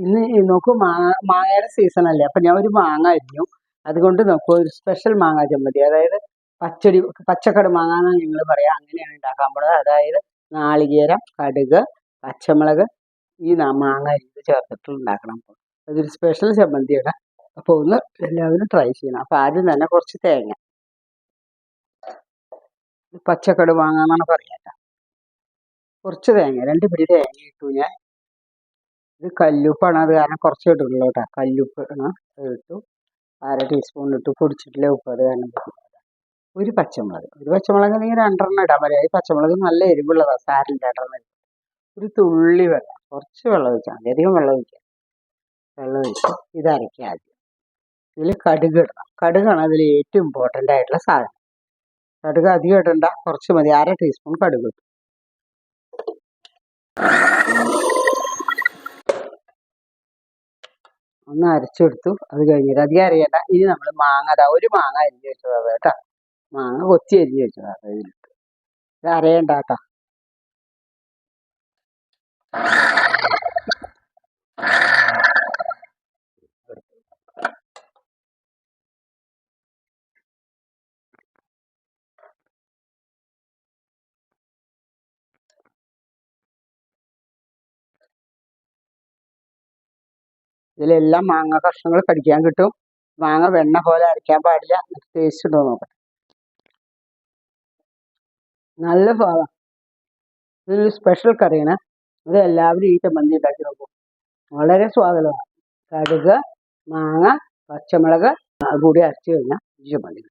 ഇന്ന് നോക്കൂ, മാങ്ങയുടെ സീസൺ അല്ലേ. അപ്പം ഞാൻ ഒരു മാങ്ങ അരിഞ്ഞു. അതുകൊണ്ട് നോക്കൂ, ഒരു സ്പെഷ്യൽ മാങ്ങ ചമ്മന്തി. അതായത് പച്ചക്കട് മാങ്ങ എന്നാണ് നിങ്ങൾ പറയുക. അങ്ങനെയാണ് ഉണ്ടാക്കാൻ പോകുന്നത്. അതായത് നാളികേരം, കടുക്, പച്ചമുളക്, ഈ മാങ്ങ അരിഞ്ഞ് ചേർത്തിട്ട് ഉണ്ടാക്കണം. അതൊരു സ്പെഷ്യൽ ചമ്മന്തിയാണ്. അപ്പോൾ ഒന്ന് എല്ലാവരും ട്രൈ ചെയ്യണം. അപ്പോൾ ആദ്യം തന്നെ കുറച്ച് തേങ്ങ, പച്ചക്കട് മാങ്ങ എന്നാണ് പറയുക. കുറച്ച് തേങ്ങ, 2 പിടി തേങ്ങ ഇട്ടു ഞാൻ. ഇത് കല്ലുപ്പാണ്, അത് കാരണം കുറച്ച് ഇട്ടുള്ളൂ കേട്ടോ. കല്ലുപ്പ് ഇട്ടു, 1/2 ടീസ്പൂൺ ഇട്ടു. പൊടിച്ചിട്ടില്ല ഉപ്പ്, അത് കാരണം. ഒരു പച്ചമുളക്, അല്ലെങ്കിൽ 2 ഇടാൻ പറയാം. ഈ പച്ചമുളക് നല്ല എരിവുള്ളതാണ്, സാരില്ല. 2 ഒരു തുള്ളി വെള്ളം, കുറച്ച് വെള്ളം ഒഴിച്ചാൽ മതി, അധികം വെള്ളം ഒഴിക്കാം. വെള്ളം ഒഴിച്ച് ഇത് അരയ്ക്കുക. ആദ്യം ഇതിൽ കടുക് ഇടണം. കടുകാണ് അതിൽ ഏറ്റവും ഇമ്പോർട്ടൻ്റ് ആയിട്ടുള്ള സാധനം. കടുക് അധികം ഇടണ്ട, കുറച്ച് മതി. 1/2 ടീസ്പൂൺ കടുക് ഇട്ടു. ഒന്ന് അരച്ചെടുത്തു. അത് കഴിഞ്ഞിട്ട് അധികം അറിയണ്ട. ഇനി നമ്മൾ മാങ്ങ, ഒരു മാങ്ങ അരിഞ്ഞ് വെച്ചതാണ് കേട്ടോ. മാങ്ങ കൊത്തി അരിഞ്ഞ് വെച്ചതാണ് ഇതിലിട്ട്. ഇത് അരയണ്ട കേട്ടോ. ഇതിലെല്ലാം മാങ്ങ കഷ്ണങ്ങൾ കടിക്കാൻ കിട്ടും. മാങ്ങ വെണ്ണ പോലെ അരയ്ക്കാൻ പാടില്ല. ടേസ്റ്റ് ഉണ്ടോ നോക്കട്ടെ. നല്ല സ്വാദാണ്. ഇതൊരു സ്പെഷ്യൽ കറിയാണ്. ഇത് എല്ലാവരും ഈ ചമ്മന്തി ഉണ്ടാക്കി നോക്കും. വളരെ സ്വാദുള്ളതാണ്. കടുക്, മാങ്ങ, പച്ചമുളക് കൂടി അരച്ച് കഴിഞ്ഞാൽ ഈ ചമ്മന്തി.